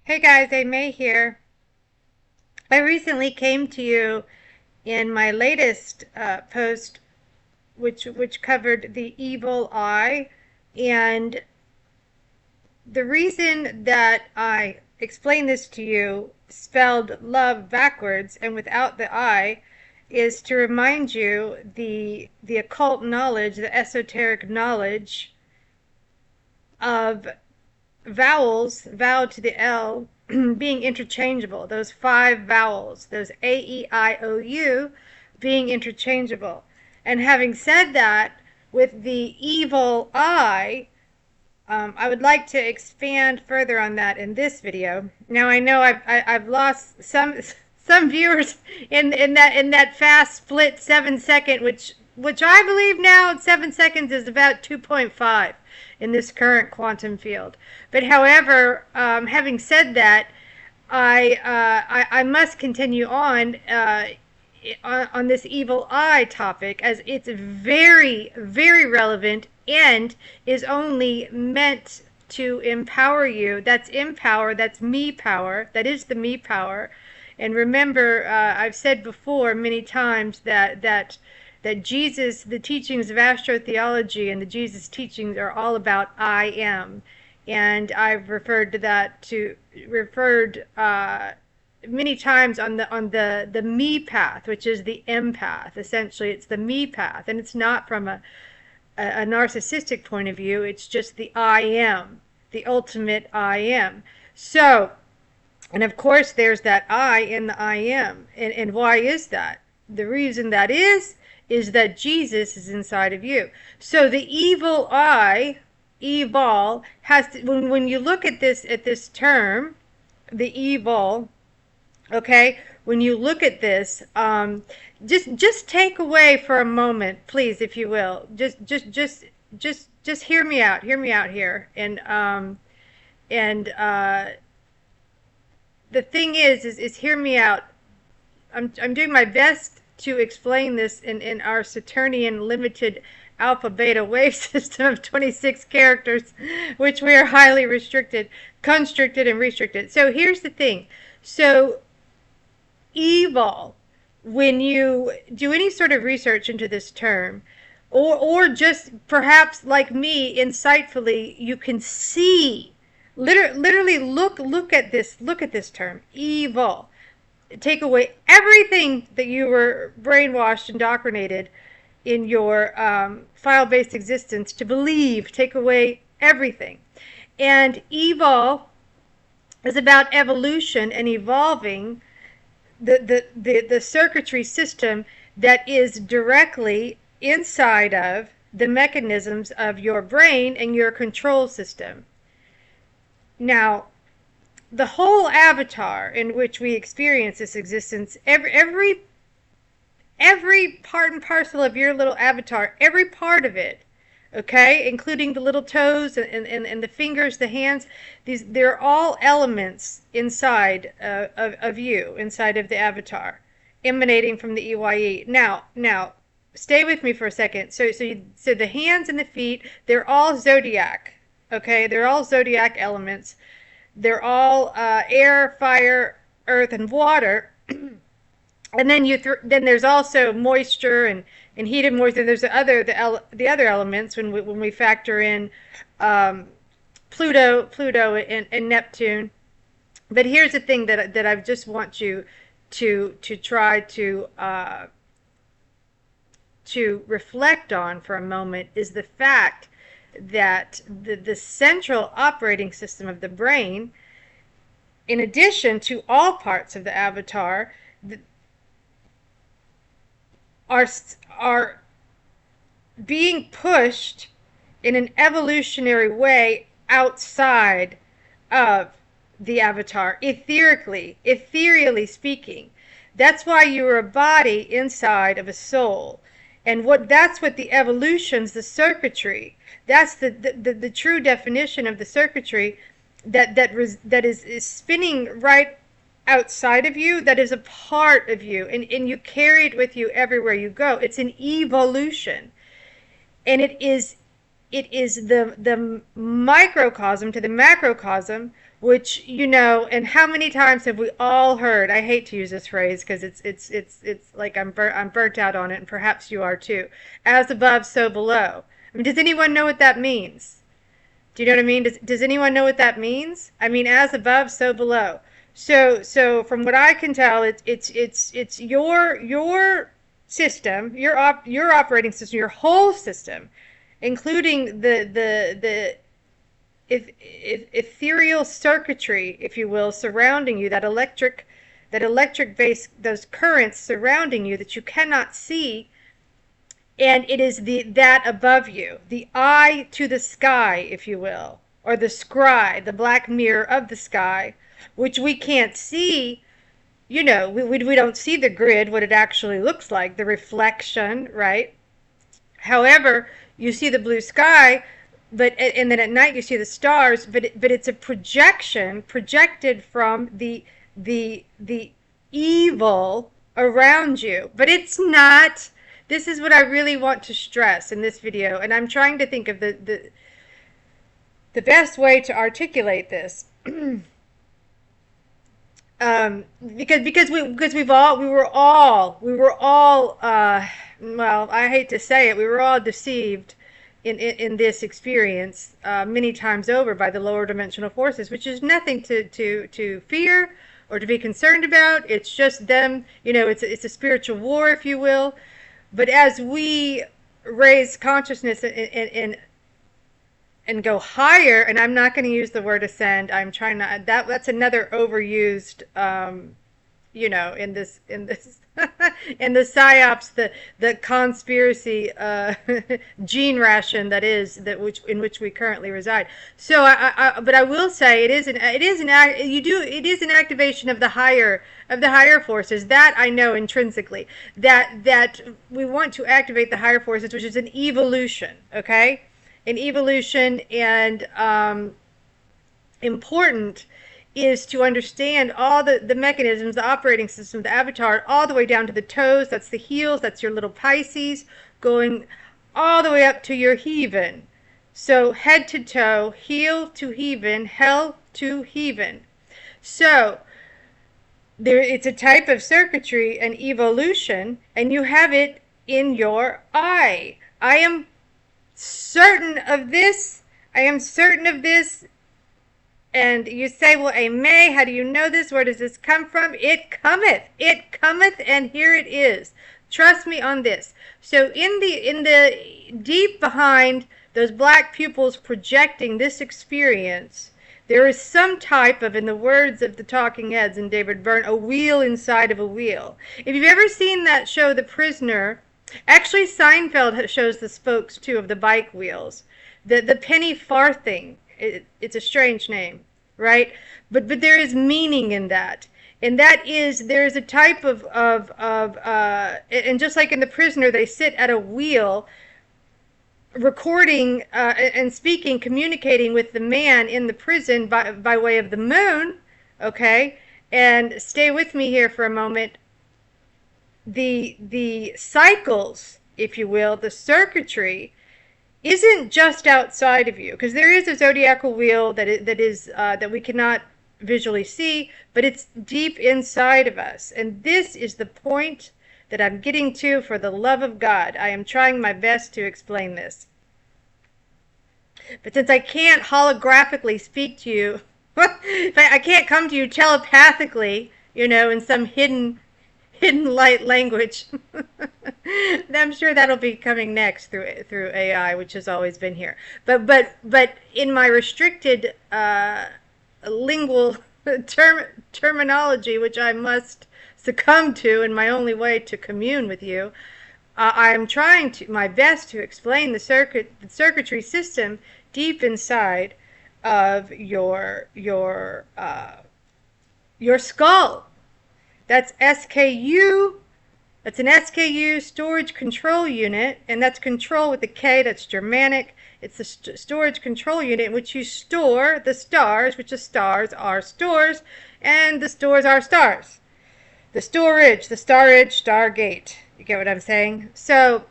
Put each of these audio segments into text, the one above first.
Hey guys, Amay here. I recently came to you in my latest post, which covered the evil eye, and the reason that I explain this to you, spelled love backwards and without the I, is to remind you the occult knowledge, the esoteric knowledge of vowels, vowel to the L, being interchangeable. Those five vowels, those A, E, I, O, U, being interchangeable. And having said that, with the evil I would like to expand further on that in this video. Now I know I've lost some viewers in that fast split 7 second, which I believe now 7 seconds is about 2.5 in this current quantum field. But however, having said that, I must continue on this evil eye topic, as it's very, very relevant and is only meant to empower you. That's empower, that's me power, that is the me power. And remember, I've said before many times that Jesus, the teachings of astrotheology and the Jesus teachings are all about I am. And I've referred to that many times on the me path, which is the empath. Essentially, it's the me path, and it's not from a narcissistic point of view. It's just the I am, the ultimate I am. So, and of course, there's that I in the I am. And why is that? The reason that is that Jesus is inside of you. So the evil I, evol, has to, when you look at this term, the evil, okay, when you look at this, just take away for a moment, please, if you will. Just hear me out. Hear me out here. And the thing is hear me out. I'm doing my best to explain this in our Saturnian limited alpha beta wave system of 26 characters, which we are highly restricted, constricted, and restricted. So here's the thing. So evil, when you do any sort of research into this term, or just perhaps like me, insightfully, you can see, literally look at this term, evil. Take away everything that you were brainwashed, indoctrinated in your file-based existence to believe. Take away everything. And evil is about evolution and evolving the circuitry system that is directly inside of the mechanisms of your brain and your control system. Now, the whole avatar in which we experience this existence, every part and parcel of your little avatar, every part of it, okay, including the little toes and the fingers, the hands, they're all elements inside of you, inside of the avatar, emanating from the EYE. Now, stay with me for a second. So the hands and the feet, they're all zodiac, okay? They're all zodiac elements. They're all air, fire, earth, and water. And then then there's also moisture and heat and moisture. There's the other elements when we factor in Pluto and Neptune. But here's the thing that I just want you to try to reflect on for a moment, is the fact that the central operating system of the brain, in addition to all parts of the avatar, are being pushed in an evolutionary way outside of the avatar, ethereally speaking. That's why you are a body inside of a soul. And that's what the evolutions, the circuitry, that's the true definition of the circuitry that is spinning right outside of you, that is a part of you, and you carry it with you everywhere you go. It's an evolution. And it is the microcosm to the macrocosm, which, you know, and how many times have we all heard, I hate to use this phrase because it's like I'm burnt out on it, and perhaps you are too. As above, so below. I mean, does anyone know what that means? Do you know what I mean? Does anyone know what that means? I mean, as above, so below. So from what I can tell, it's your system, your operating system, your whole system, including the ethereal circuitry, if you will, surrounding you, that electric base, those currents surrounding you that you cannot see. And it is that above you, the eye to the sky, if you will, or the scry, the black mirror of the sky, which we can't see. You know, we don't see the grid, what it actually looks like, the reflection, right? However, you see the blue sky, and then at night you see the stars, but it's a projection projected from the evil around you, but it's not. This is what I really want to stress in this video, and I'm trying to think of the best way to articulate this. Because we were all well, I hate to say it, we were all deceived in this experience many times over by the lower dimensional forces, which is nothing to fear or to be concerned about. It's just them, you know, it's a spiritual war, if you will. But as we raise consciousness and go higher, and I'm not going to use the word ascend. I'm trying not. That's another overused, you know, in this in the psyops, the conspiracy gene ration in which we currently reside. So but I will say it is an activation of the higher forces, that I know intrinsically, that we want to activate the higher forces, which is an evolution, okay? An evolution, and important is to understand all the mechanisms, the operating system, the avatar, all the way down to the toes. That's the heels. That's your little Pisces, going all the way up to your heaven. So head to toe, heel to heaven, hell to heaven. So it's a type of circuitry, an evolution, and you have it in your eye. I am certain of this. And you say, well, Amay, how do you know this? Where does this come from? It cometh, and here it is. Trust me on this. So in the deep behind those black pupils projecting this experience, there is some type of, in the words of the talking heads and David Byrne, a wheel inside of a wheel. If you've ever seen that show, The Prisoner, actually Seinfeld shows the spokes too of the bike wheels. The penny farthing. It's a strange name, right? But there is meaning in that. And that is, there is a type of and just like in The Prisoner, they sit at a wheel recording and speaking, communicating with the man in the prison by way of the moon, okay? And stay with me here for a moment. The cycles, if you will, the circuitry, isn't just outside of you, because there is a zodiacal wheel that we cannot visually see, but it's deep inside of us. And this is the point that I'm getting to. For the love of God, I am trying my best to explain this. But since I can't holographically speak to you, I can't come to you telepathically, you know, in some hidden light language. I'm sure that'll be coming next through AI, which has always been here. But in my restricted lingual terminology, which I must succumb to in my only way to commune with you, I'm trying my best to explain the circuitry system deep inside of your skull. That's SKU. That's an SKU, storage control unit, and that's control with a K. That's Germanic. It's the storage control unit in which you store the stars, which the stars are stores, and the stores are stars. The storage, Stargate. You get what I'm saying? So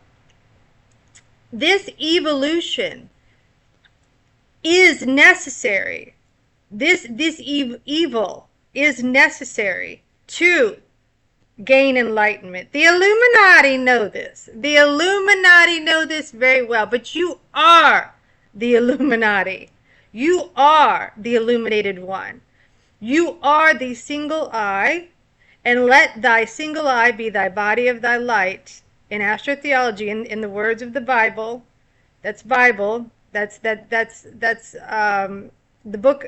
this evolution is necessary. This evil is necessary to gain enlightenment. The Illuminati know this. The Illuminati know this very well. But you are the Illuminati. You are the illuminated one. You are the single eye, and let thy single eye be thy body of thy light. In astrotheology, in the words of the Bible, that's Bible. That's the book.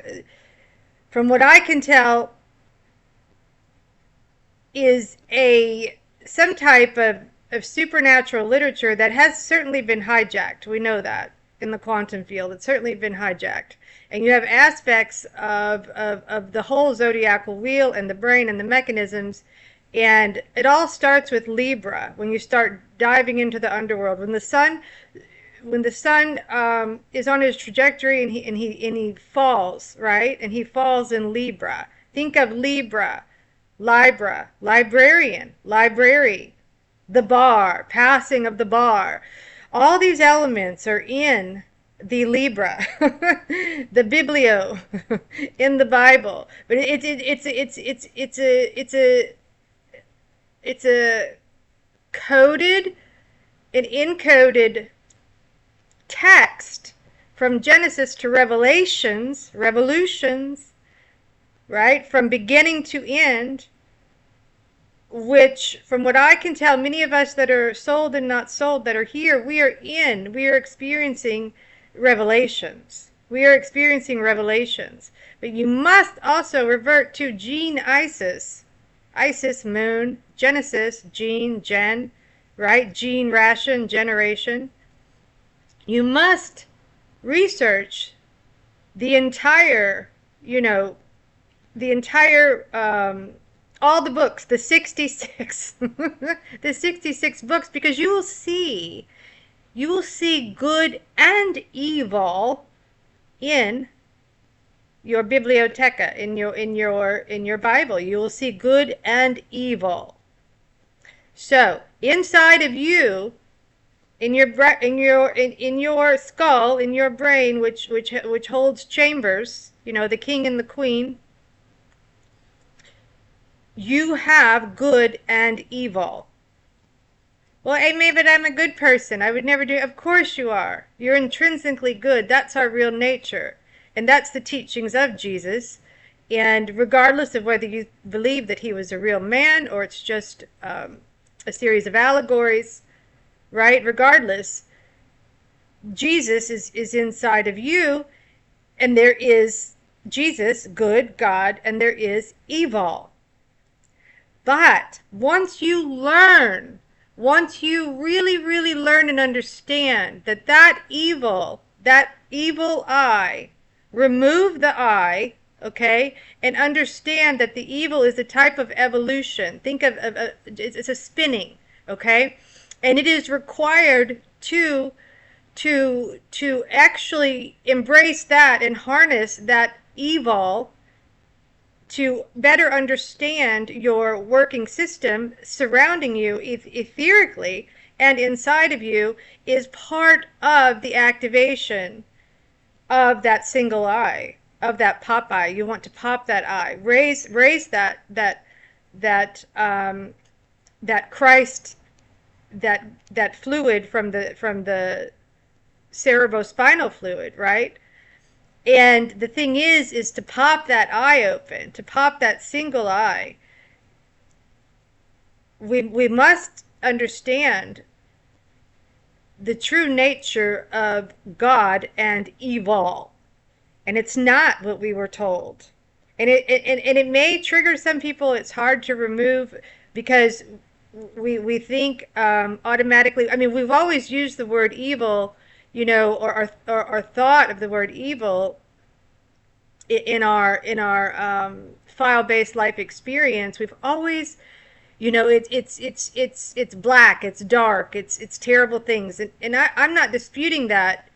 From what I can tell, is some type of supernatural literature that has certainly been hijacked. We know that in the quantum field. It's certainly been hijacked. And you have aspects of the whole zodiacal wheel and the brain and the mechanisms. And it all starts with Libra, when you start diving into the underworld. When the sun is on his trajectory and he falls, right? And he falls in Libra. Think of Libra. Libra, librarian, library, the bar, passing of the bar. All these elements are in the Libra, the Biblio, in the Bible. But it's a coded and encoded text from Genesis to Revolutions, right, from beginning to end, which, from what I can tell, many of us that are sold and not sold that are here, we are experiencing revelations. We are experiencing revelations. But you must also revert to Gene Isis, moon, Genesis, gene, gen, right? Gene, ration, generation. You must research the entire, all the books, the 66, the 66 books, because you will see good and evil in your biblioteca, in your Bible. You will see good and evil. So inside of you, in your skull, in your brain, which holds chambers, the king and the queen, you have good and evil. Well, Amay, but I'm a good person. I would never do. Of course you are. You're intrinsically good. That's our real nature. And that's the teachings of Jesus. And regardless of whether you believe that he was a real man or it's just a series of allegories, right? Regardless, Jesus is inside of you, and there is Jesus, good, God, and there is evil. But once you really, really learn and understand that evil eye, remove the eye, okay, and understand that the evil is a type of evolution. Think of it's a spinning, okay, and it is required to actually embrace that and harness that evil to better understand your working system surrounding you etherically and inside of you is part of the activation of that single eye, of that pop eye. You want to pop that eye, raise that Christ, that fluid from the cerebrospinal fluid, right? And the thing is to pop that eye open, to pop that single eye. We must understand the true nature of God and evil. And it's not what we were told. And it may trigger some people. It's hard to remove because we think automatically. I mean, we've always used the word evil, or thought of the word evil in our file-based life experience. We've always, it's black, it's dark, it's terrible things, and I'm not disputing that,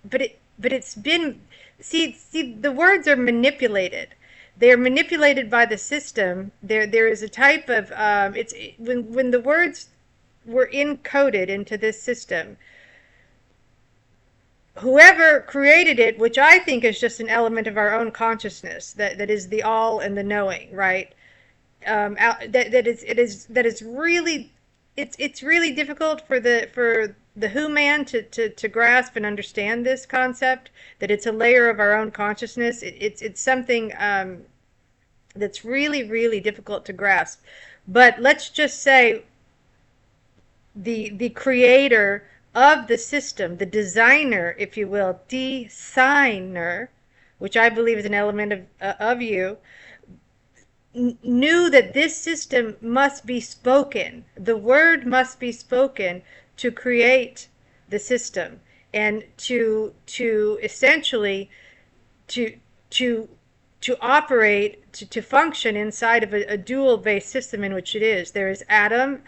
but it's been, see the words are manipulated. They're manipulated by the system. There is a type of when the words were encoded into this system. whoever created it, which I think is just an element of our own consciousness, that is the all and the knowing, right? That is really, it's really difficult for the who man to grasp and understand this concept, that it's a layer of our own consciousness. It's something that's really, really difficult to grasp. But let's just say the creator of the system, the designer, if you will, designer, which I believe is an element of you, knew that this system must be spoken. The word must be spoken to create the system, and to essentially to to to operate, to function inside of a dual based system in which it is. There is atom,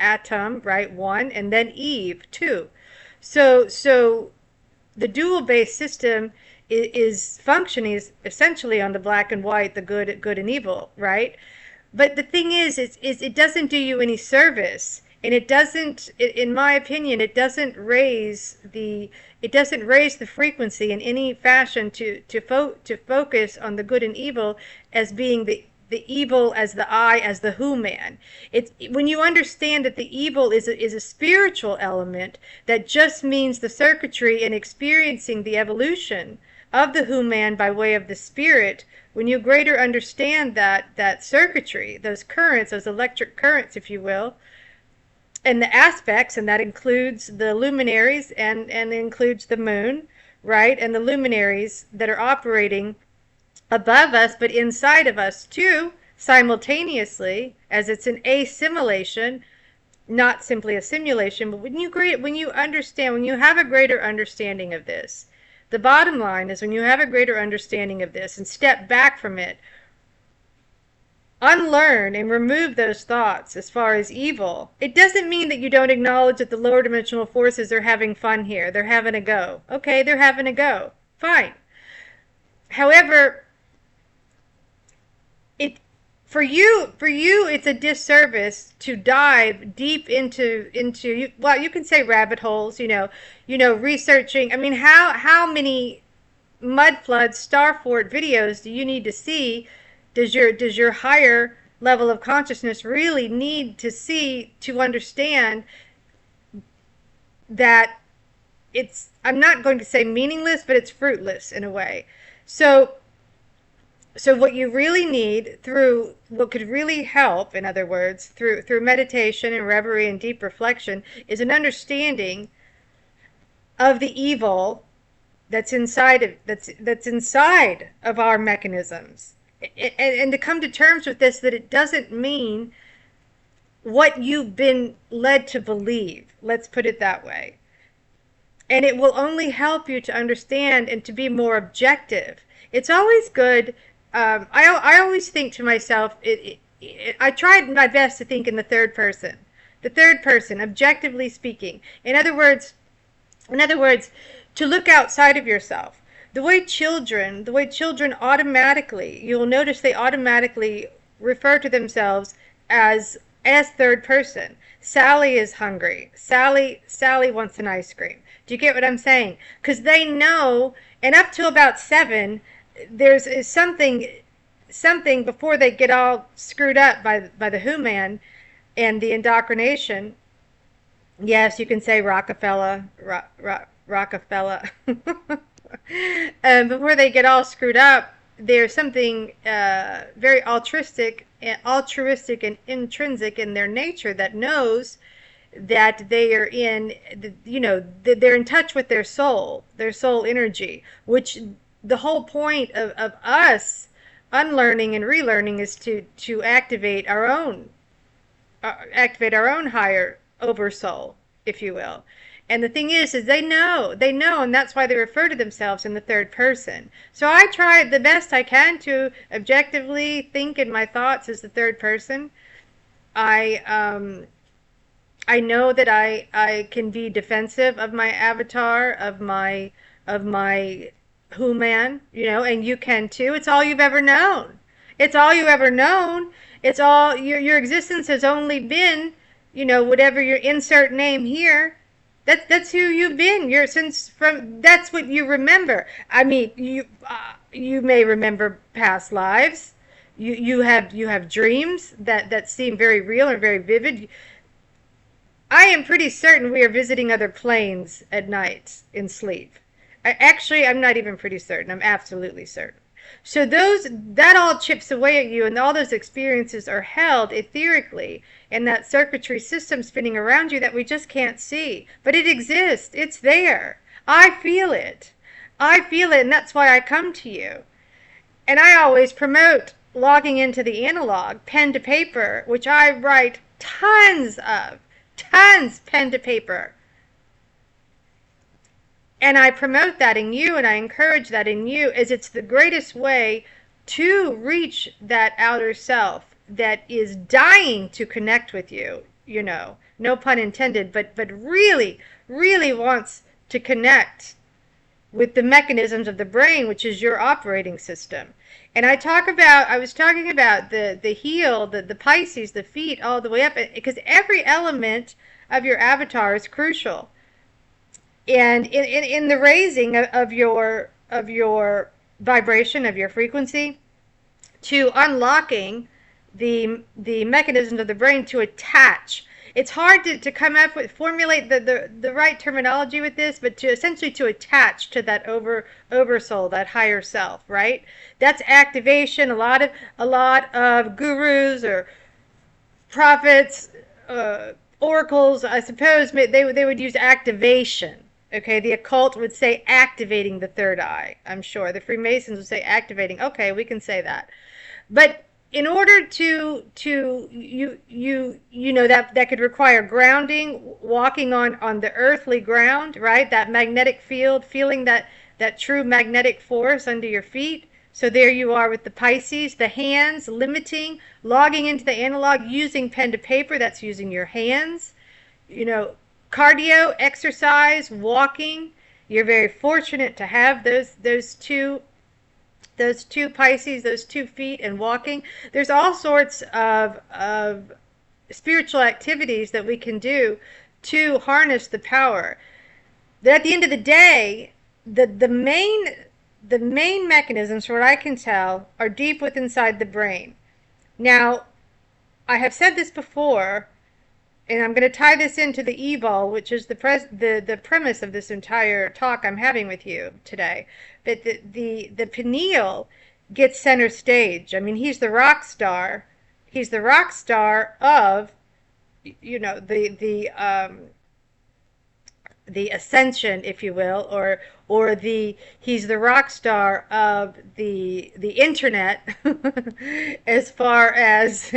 right, one, and then Eve, two. So the dual based system is functioning is essentially on the black and white, the good and evil, right? But the thing is it doesn't do you any service, and it doesn't, in my opinion, it doesn't raise the frequency in any fashion to focus on the good and evil as being the evil as the I, as the who man. It's when you understand that the evil is a spiritual element that just means the circuitry and experiencing the evolution of the who man by way of the spirit. When you greater understand that circuitry, those currents, those electric currents, if you will, and the aspects, and that includes the luminaries and includes the moon, right? And the luminaries that are operating above us, but inside of us too, simultaneously, as it's an assimilation, not simply a simulation. But when you understand, when you have a greater understanding of this, the bottom line is, when you have a greater understanding of this and step back from it, unlearn and remove those thoughts as far as evil, it doesn't mean that you don't acknowledge that the lower dimensional forces are having fun here. They're having a go. Okay, they're having a go. Fine. However, for you it's a disservice to dive deep into well, you can say rabbit holes, researching. I mean, how many mud floods, Starfort videos do you need to see? Does your higher level of consciousness really need to see to understand that it's, I'm not going to say meaningless, but it's fruitless in a way. So what you really need, through what could really help, in other words, through meditation and reverie and deep reflection, is an understanding of the evil that's inside of our mechanisms, and to come to terms with this, that it doesn't mean what you've been led to believe. Let's put it that way. And it will only help you to understand and to be more objective. It's always good. I always think to myself, I tried my best to think in the third person, objectively speaking. In other words, to look outside of yourself. The way children automatically, you'll notice they automatically refer to themselves as third person. Sally is hungry. Sally wants an ice cream. Do you get what I'm saying? Because they know, and up to about 7, there's something before they get all screwed up by the Who man and the indoctrination. Yes, you can say Rockefeller. Before they get all screwed up, there's something very altruistic and intrinsic in their nature that knows that they are they're in touch with their soul energy, which the whole point of us unlearning and relearning is to activate our own higher oversoul, if you will. And the thing is they know, and that's why they refer to themselves in the third person. So I try the best I can to objectively think in my thoughts as the third person. I know that I can be defensive of my avatar, of my who man, and you can too. It's all you've ever known. It's all you ever known. It's all your existence has only been, whatever your insert name here. That's who you've been. You're since from that's what you remember. I mean, you may remember past lives. You have dreams that seem very real and very vivid. I am pretty certain we are visiting other planes at night in sleep. I'm not even pretty certain. I'm absolutely certain. So that all chips away at you, and all those experiences are held etherically in that circuitry system spinning around you that we just can't see. But it exists. It's there. I feel it. I feel it, and that's why I come to you. And I always promote logging into the analog, pen to paper, which I write tons of. Tons pen to paper. And I promote that in you, and I encourage that in you, as it's the greatest way to reach that outer self that is dying to connect with you, no pun intended, but really, really wants to connect with the mechanisms of the brain, which is your operating system. And I was talking about the heel, the Pisces, the feet, all the way up, because every element of your avatar is crucial. And in the raising of your vibration, of your frequency, to unlocking the mechanisms of the brain to attach. It's hard to come up with, formulate the right terminology with this, but to essentially to attach to that oversoul, that higher self, right? That's activation. A lot of gurus or prophets, oracles, I suppose, they would use activation. Okay, the occult would say activating the third eye. I'm sure the Freemasons would say activating. Okay, we can say that. But in order to that could require grounding, walking on the earthly ground, right? That magnetic field, feeling that true magnetic force under your feet. So there you are with the Pisces, the hands, limiting, logging into the analog, using pen to paper, that's using your hands. Cardio, exercise, walking. You're very fortunate to have those two Pisces, those 2 feet, and walking. There's all sorts of spiritual activities that we can do to harness the power. That at the end of the day, the main mechanisms, from what I can tell, are deep within inside the brain. Now, I have said this before, and I'm going to tie this into the E-vole, which is the premise of this entire talk I'm having with you today. That the pineal gets center stage. I mean, he's the rock star. He's the rock star of, the ascension, if you will, or he's the rock star of the internet. as far as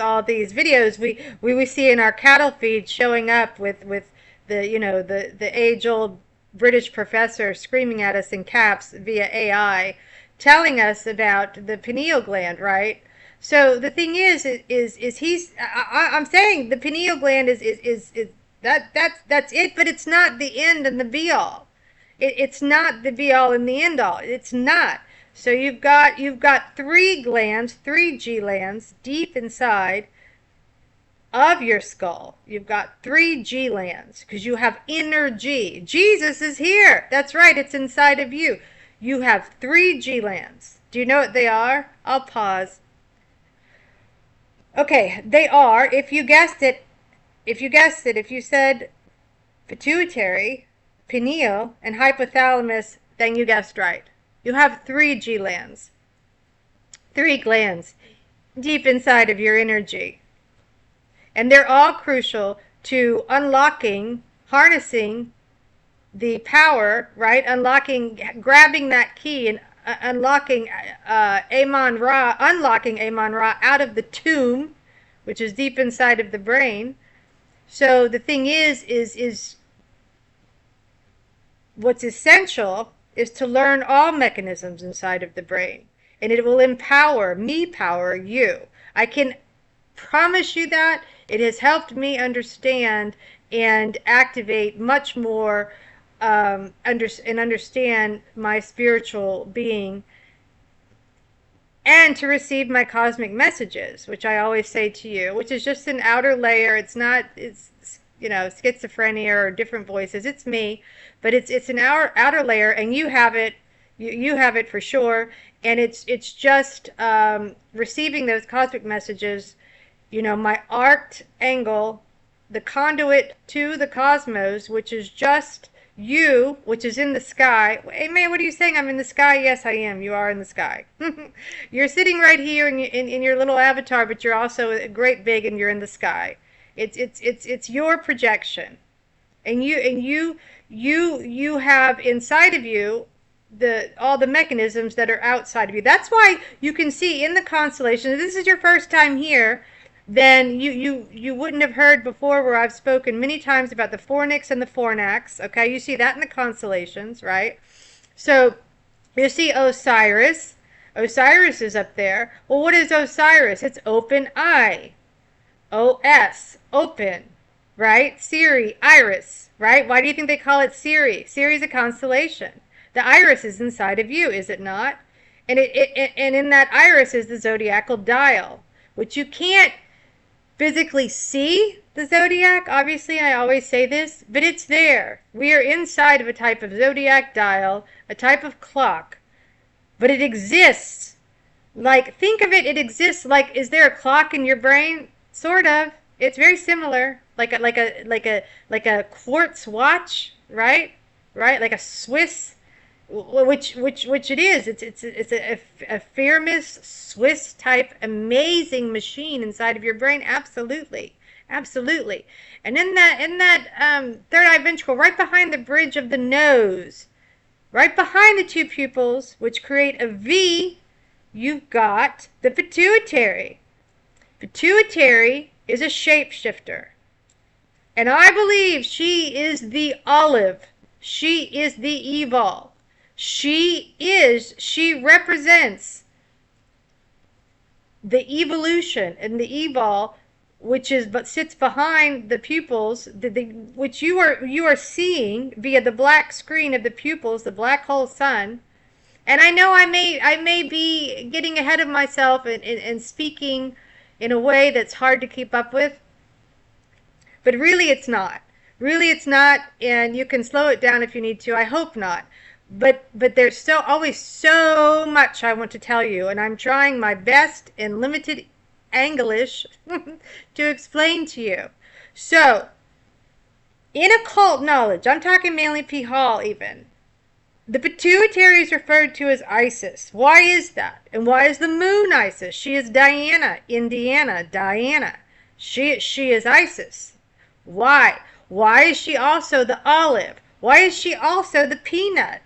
all these videos we see in our cattle feed showing up with the age old British professor screaming at us in caps via AI, telling us about the pineal gland, right? So the thing is I'm saying the pineal gland is that's it, but it's not the end and the be all. It's not the be all and the end all. It's not. So you've got 3 glands, 3 glands deep inside of your skull. You've got 3 glands because you have inner G. Jesus is here. That's right. It's inside of you. You have 3 glands. Do you know what they are? I'll pause. Okay, they are, if you said pituitary, pineal, and hypothalamus, then you guessed right. You have 3 glands. 3 glands deep inside of your energy. And they're all crucial to unlocking, harnessing the power, right? Grabbing that key and unlocking Amon-Ra out of the tomb, which is deep inside of the brain. So the thing is what's essential is to learn all mechanisms inside of the brain, and it will power you. I can promise you that. It has helped me understand and activate much more and understand my spiritual being, and to receive my cosmic messages, which I always say to you, which is just an outer layer. It's schizophrenia or different voices. It's me, but it's an outer layer, and you have it. You have it for sure, and it's just receiving those cosmic messages. My arced angle, the conduit to the cosmos, which is just you, which is in the sky. Hey man, what are you saying? I'm in the sky? Yes, I am. You are in the sky. You're sitting right here in your little avatar, but you're also great big, and you're in the sky. It's your projection, and you have inside of you all the mechanisms that are outside of you. That's why you can see in the constellation. If this is your first time here, then you wouldn't have heard before where I've spoken many times about the fornix and the fornax. Okay, you see that in the constellations, right? So you see Osiris. Osiris is up there. Well, what is Osiris? It's open eye. OS, open, right? Siri, iris, right? Why do you think they call it Siri? Siri is a constellation. The iris is inside of you, is it not? And and in that iris is the zodiacal dial, which you can't physically see the zodiac. Obviously, I always say this, but it's there. We are inside of a type of zodiac dial, a type of clock, but it exists. Like, think of it, it exists like, is there a clock in your brain? Sort of. It's very similar, like a quartz watch, right? Right, like a Swiss, which it is. It's a famous Swiss type amazing machine inside of your brain. Absolutely, absolutely. And in that third eye ventricle, right behind the bridge of the nose, right behind the two pupils, which create a V, you've got the pituitary. Pituitary is a shapeshifter. And I believe she is the olive. She is the E-vole. She represents the evolution and the E-vole, which sits behind the pupils, which you are seeing via the black screen of the pupils, the black hole sun. And I know I may be getting ahead of myself and speaking in a way that's hard to keep up with, but really it's not. Really it's not, and you can slow it down if you need to. I hope not. But there's always so much I want to tell you, and I'm trying my best in limited English to explain to you. So, in occult knowledge, I'm talking mainly P. Hall even, the pituitary is referred to as Isis. Why is that? And why is the moon Isis? She is Diana, Indiana, Diana. She is Isis. Why? Why is she also the olive? Why is she also the peanut?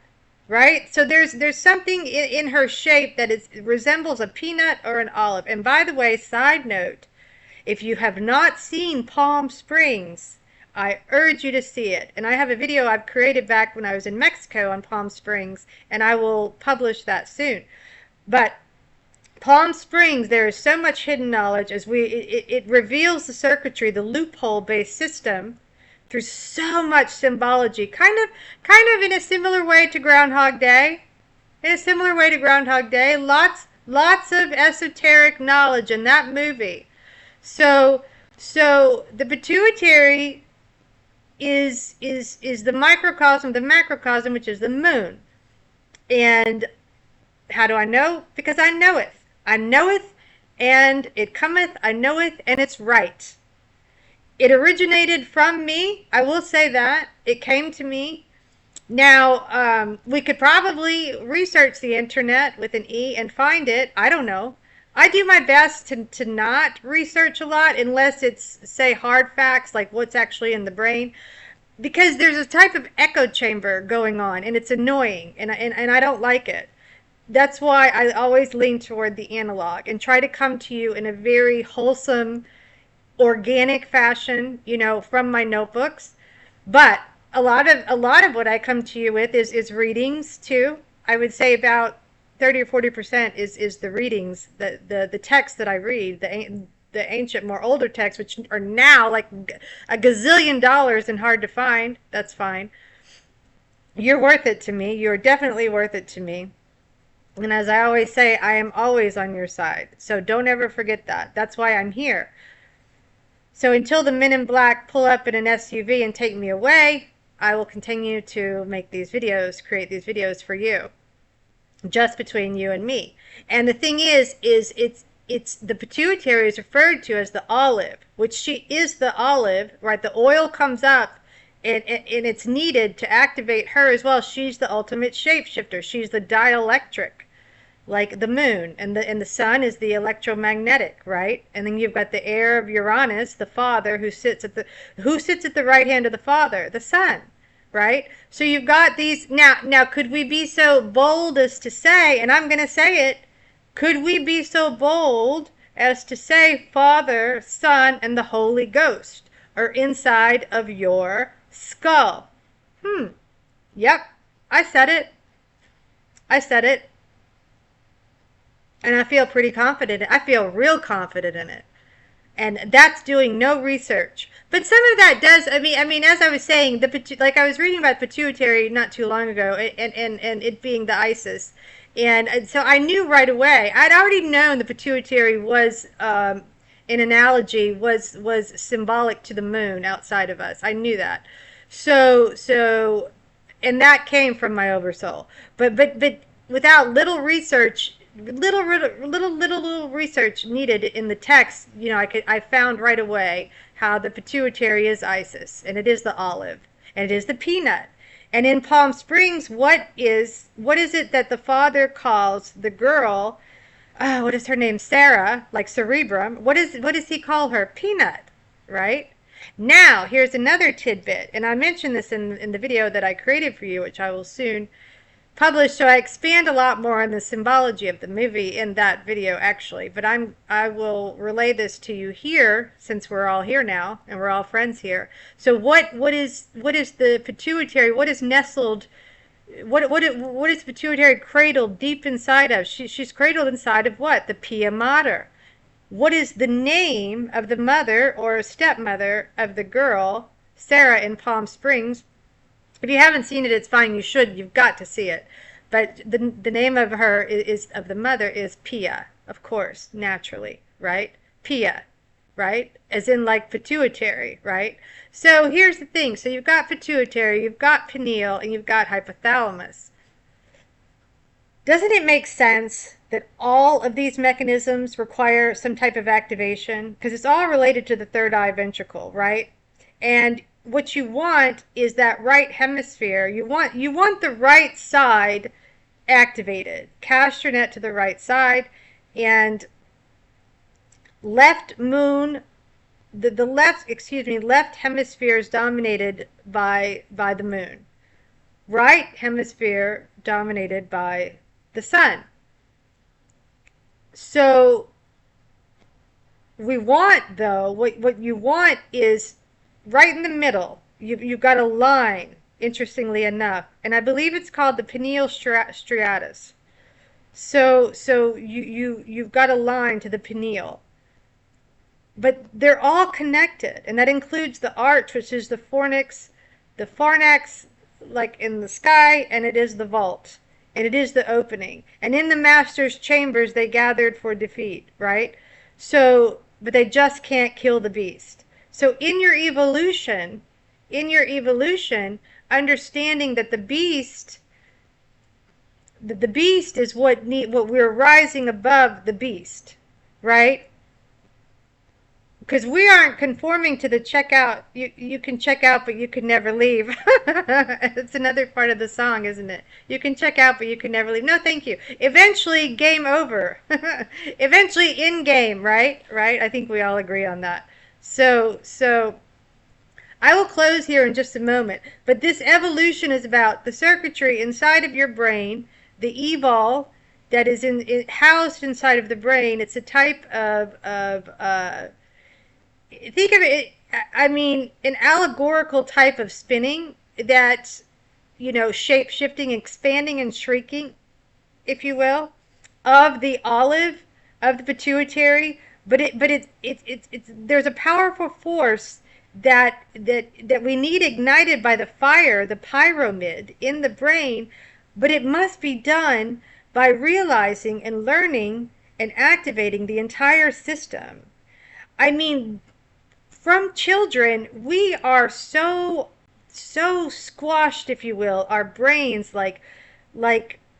Right? So there's something in her shape that resembles a peanut or an olive. And by the way, side note, if you have not seen Palm Springs, I urge you to see it. And I have a video I've created back when I was in Mexico on Palm Springs, and I will publish that soon. But Palm Springs, there is so much hidden knowledge as it reveals the circuitry, the loophole-based system, through so much symbology, kind of in a similar way to Groundhog Day. In a similar way to Groundhog Day, lots of esoteric knowledge in that movie. So the pituitary is the microcosm of the macrocosm, which is the moon. And how do I know? Because I knoweth. I knoweth, and it cometh, I knoweth, and it's right. It originated from me. I will say that. It came to me. Now, we could probably research the internet with an E and find it. I don't know. I do my best to not research a lot unless it's, say, hard facts, like what's actually in the brain. Because there's a type of echo chamber going on, and it's annoying, and I don't like it. That's why I always lean toward the analog and try to come to you in a very wholesome, organic fashion, from my notebooks. But a lot of what I come to you with is readings too. I would say about 30 or 40% is the readings, the text that I read, the ancient, more older texts, which are now like a gazillion dollars and hard to find. That's fine. You're worth it to me. You're definitely worth it to me. And as I always say, I am always on your side. So don't ever forget that. That's why I'm here. So until the men in black pull up in an SUV and take me away, I will continue to make these videos, create these videos for you, just between you and me. And the thing is it's the pituitary is referred to as the olive, which she is the olive, right? The oil comes up and it's needed to activate her as well. She's the ultimate shapeshifter. She's the dielectric, like the moon, and the sun is the electromagnetic, right? And then you've got the heir of Uranus, the father, who sits at the right hand of the father, the sun, right? So you've got these now could we be so bold as to say, and I'm going to say it, could we be so bold as to say Father, Son, and the Holy Ghost are inside of your skull? Yep, I said it. I said it. And I feel pretty confident. I feel real confident in it. And that's doing no research. But some of that does, I mean, as I was saying, like I was reading about pituitary not too long ago, and it being the Isis. And so I knew right away. I'd already known the pituitary was, in analogy, was symbolic to the moon outside of us. I knew that. So, and that came from my oversoul. But without little research, little research needed in the text, I found right away how the pituitary is Isis, and it is the olive, and it is the peanut. And in Palm Springs, what is it that the father calls the girl? What is her name? Sarah, like cerebrum. What does he call her? Peanut, right? Now, here's another tidbit, and I mentioned this in the video that I created for you, which I will soon published, so I expand a lot more on the symbology of the movie in that video, actually. But I will relay this to you here, since we're all here now and we're all friends here. So what is the pituitary? What is nestled? What is pituitary cradled deep inside of? She's cradled inside of what? The pia mater. What is the name of the mother or stepmother of the girl, Sarah, in Palm Springs? If you haven't seen it, it's fine. You should. You've got to see it. But the name of her of the mother is Pia, of course, naturally, right? Pia, right? As in like pituitary, right? So here's the thing. So you've got pituitary, you've got pineal, and you've got hypothalamus. Doesn't it make sense that all of these mechanisms require some type of activation? Because it's all related to the third eye ventricle, right? And what you want is that right hemisphere. You want the right side activated. Cast your net to the right side, and left hemisphere is dominated by the moon. Right hemisphere dominated by the sun. So we want, though, what you want is right in the middle. You've got a line, interestingly enough, and I believe it's called the pineal striatus. So you've got a line to the pineal, but they're all connected, and that includes the arch, which is the fornix, like in the sky, and it is the vault, and it is the opening. And in the master's chambers they gathered for defeat, right? So, but they just can't kill the beast. So in your evolution, understanding that the beast is what we're rising above the beast, right? Because we aren't conforming to the checkout. You can check out, but you can never leave. It's another part of the song, isn't it? You can check out, but you can never leave. No, thank you. Eventually, game over. Eventually, in game, right? Right? I think we all agree on that. So I will close here in just a moment. But this evolution is about the circuitry inside of your brain, the E-vole that is housed inside of the brain. It's a type of think of it, I mean, an allegorical type of spinning that, shape shifting, expanding and shrinking, if you will, of the olive, of the pituitary. But there's a powerful force that we need ignited by the fire, the pyramid in the brain, but it must be done by realizing and learning and activating the entire system. I mean, from children, we are so squashed, if you will, our brains, like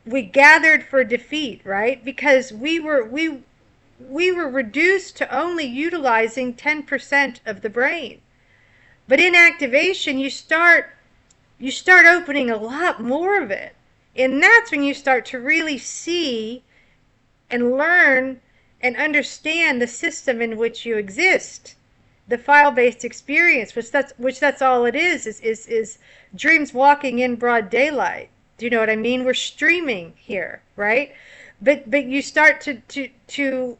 we gathered for defeat, right? Because we were reduced to only utilizing 10% of the brain. But in activation, you start opening a lot more of it. And that's when you start to really see and learn and understand the system in which you exist. The file-based experience, which that's all it is dreams walking in broad daylight. Do you know what I mean? We're streaming here, right? But you start to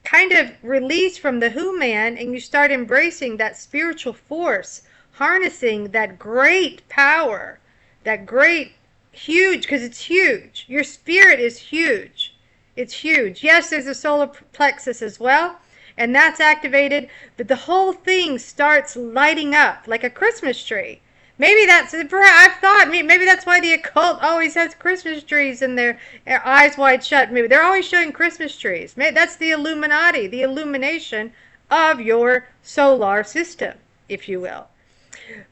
kind of release from the who man, and you start embracing that spiritual force, harnessing that great power, that great, huge, because it's huge. Your spirit is huge. It's huge. Yes, there's a solar plexus as well, and that's activated, but the whole thing starts lighting up like a Christmas tree. Maybe that's, I've thought, maybe that's why the occult always has Christmas trees in their eyes wide shut. Maybe they're always showing Christmas trees. Maybe that's the Illuminati, the illumination of your solar system, if you will.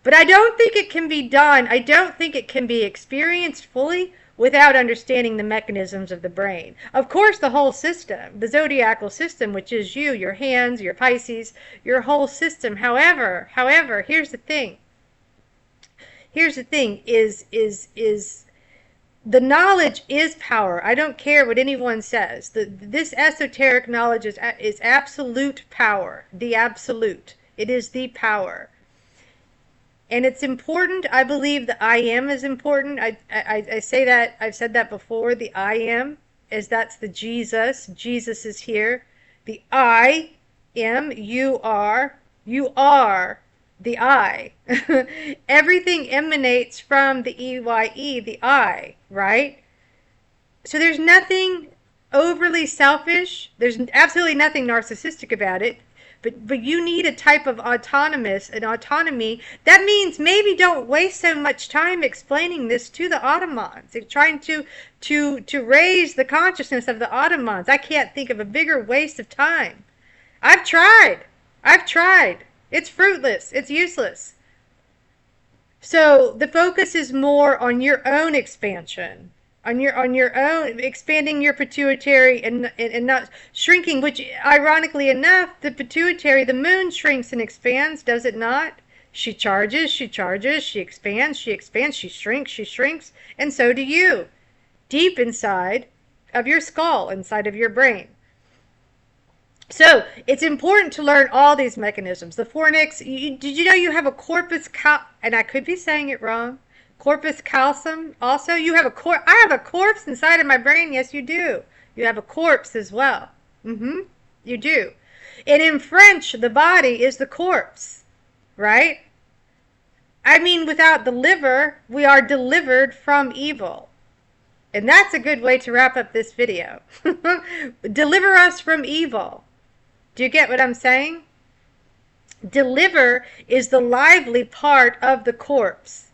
But I don't think it can be done. I don't think it can be experienced fully without understanding the mechanisms of the brain. Of course, the whole system, the zodiacal system, which is you, your hands, your Pisces, your whole system. However, here's the thing. Here's the thing, is the knowledge is power. I don't care what anyone says. This esoteric knowledge is absolute power, the absolute. It is the power. And it's important. I believe the I am is important. I say that, I've said that before. The I am, that's the Jesus. Jesus is here. The I am, you are the I. Everything emanates from the EYE, the I, right? So there's nothing overly selfish. There's absolutely nothing narcissistic about it. But you need a type of autonomy. That means maybe don't waste so much time explaining this to the Ottomans. Trying to raise the consciousness of the Ottomans. I can't think of a bigger waste of time. I've tried. It's fruitless. It's useless. So the focus is more on your own expansion, on your own expanding your pituitary and not shrinking. Which, ironically enough, the pituitary, the moon shrinks and expands, does it not? She charges, she expands, she shrinks, and so do you, deep inside of your skull, inside of your brain. So it's important to learn all these mechanisms. The fornix, did you know you have a corpus and I could be saying it wrong, corpus callosum also? You have I have a corpse inside of my brain. Yes, you do. You have a corpse as well. You do. And in French, the body is the corpse, right? I mean, without the liver, we are delivered from evil. And that's a good way to wrap up this video. Deliver us from evil. Do you get what I'm saying? Deliver is the lively part of the corpse.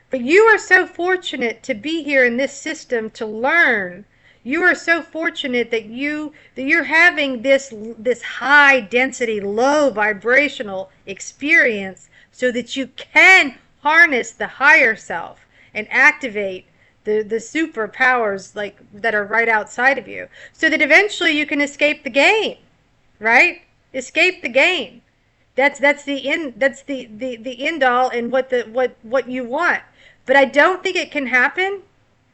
But you are so fortunate to be here in this system to learn. You are so fortunate that you're having this high density, low vibrational experience so that you can harness the higher self and activate the superpowers that are right outside of you, so that eventually you can escape the game. Right? Escape the game. That's the end all and what you want. But I don't think it can happen.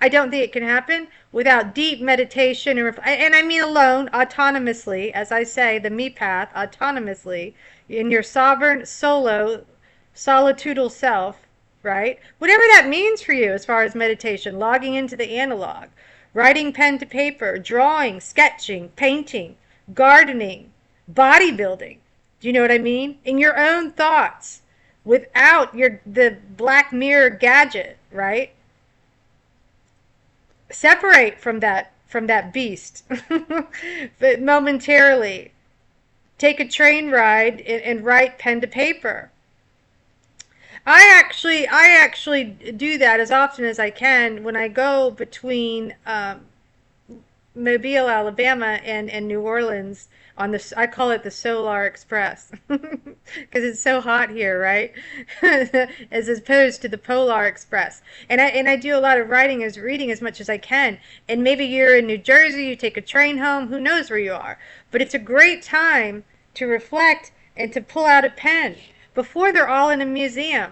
I don't think it can happen without deep meditation and I mean alone, autonomously, as I say, the me path, autonomously, in your sovereign solitudal self, right? Whatever that means for you as far as meditation, logging into the analog, writing pen to paper, drawing, sketching, painting, gardening, bodybuilding. Do you know what I mean? In your own thoughts, without the Black Mirror gadget, right? Separate from that beast, but momentarily take a train ride and write pen to paper. I actually do that as often as I can when I go between Mobile, Alabama, and New Orleans. on this. I call it the Solar Express because it's so hot here, right? As opposed to the Polar Express. And I do a lot of writing as reading as much as I can. And maybe you're in New Jersey, you take a train home, who knows where you are. But it's a great time to reflect and to pull out a pen before they're all in a museum.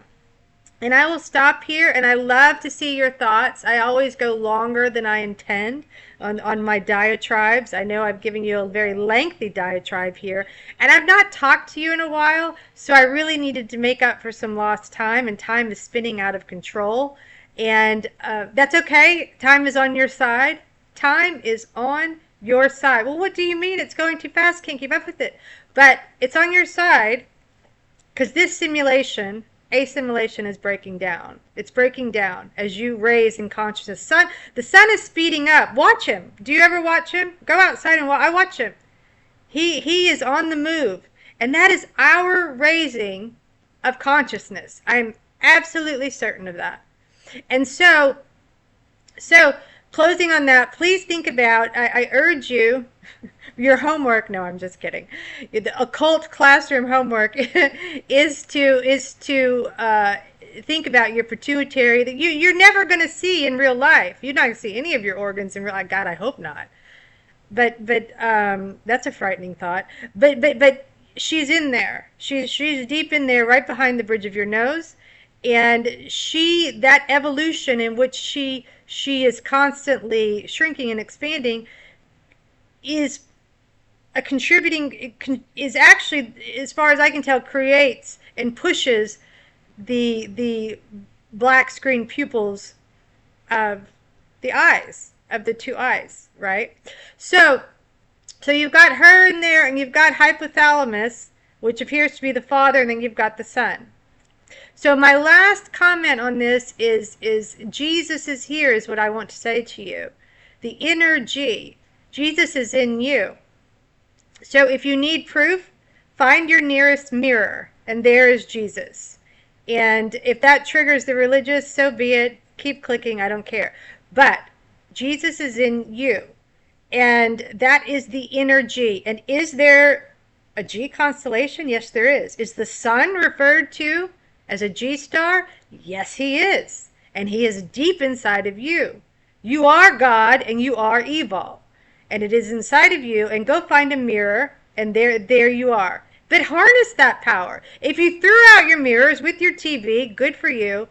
And I will stop here, and I love to see your thoughts. I always go longer than I intend on my diatribes. I know I've given you a very lengthy diatribe here, and I've not talked to you in a while, so I really needed to make up for some lost time, and time is spinning out of control. And that's okay. Time is on your side. Time is on your side. Well, what do you mean? It's going too fast. Can't keep up with it. But it's on your side because this simulation, a simulation, is breaking down. It's breaking down as you raise in consciousness. The sun is speeding up. Watch him. Do you ever watch him? Go outside and watch. I watch him. He is on the move. And that is our raising of consciousness. I'm absolutely certain of that. And so closing on that, please think about, I urge you, your homework, no, I'm just kidding. The occult classroom homework is to think about your pituitary that you're never going to see in real life. You're not going to see any of your organs in real life. God, I hope not. But that's a frightening thought. But she's in there. She's deep in there, right behind the bridge of your nose. And that evolution in which she is constantly shrinking and expanding is a contributing, is actually, as far as I can tell, creates and pushes the black screen pupils of the eyes, of the two eyes, right? So you've got her in there, and you've got hypothalamus, which appears to be the father, and then you've got the son. So my last comment on this is Jesus is here, is what I want to say to you. The inner G. Jesus is in you. So if you need proof, find your nearest mirror, and there is Jesus. And if that triggers the religious, so be it. Keep clicking, I don't care. But Jesus is in you, and that is the inner G. And is there a G constellation? Yes, there is. Is the sun referred to as a G star? Yes, he is. And he is deep inside of you. You are God, and you are Evol. And it is inside of you, and go find a mirror, and there you are. But harness that power. If you threw out your mirrors with your TV, good for you.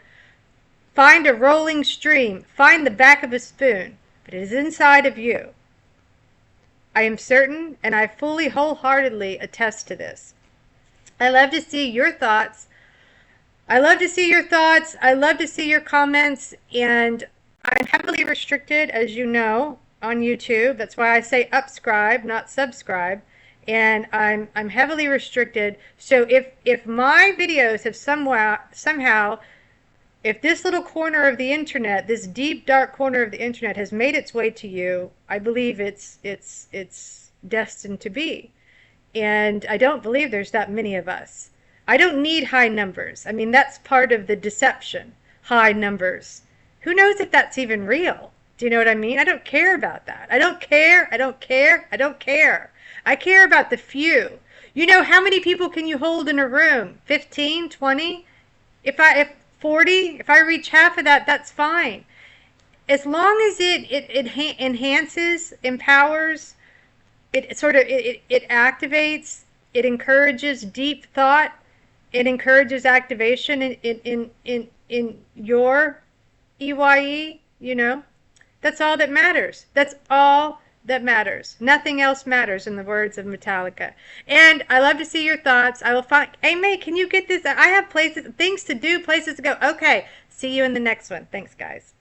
Find a rolling stream. Find the back of a spoon. But it is inside of you. I am certain, and I fully, wholeheartedly attest to this. I love to see your thoughts. I love to see your thoughts. I love to see your comments. And I'm heavily restricted, as you know, on YouTube. That's why I say upscribe, not subscribe. And I'm heavily restricted. So if my videos have somehow, if this little corner of the internet, this deep dark corner of the internet has made its way to you, I believe it's destined to be. And I don't believe there's that many of us. I don't need high numbers. I mean, that's part of the deception. High numbers. Who knows if that's even real? Do you know what I mean? I don't care about that. I don't care. I don't care. I don't care. I care about the few. You know, how many people can you hold in a room? 15, 20? If 40, if I reach half of that, that's fine. As long as it enhances, empowers, it activates, it encourages deep thought, it encourages activation in your EYE, you know. That's all that matters. That's all that matters. Nothing else matters, in the words of Metallica. And I love to see your thoughts. I will find, Amay, can you get this? I have things to do, places to go. Okay, see you in the next one. Thanks, guys.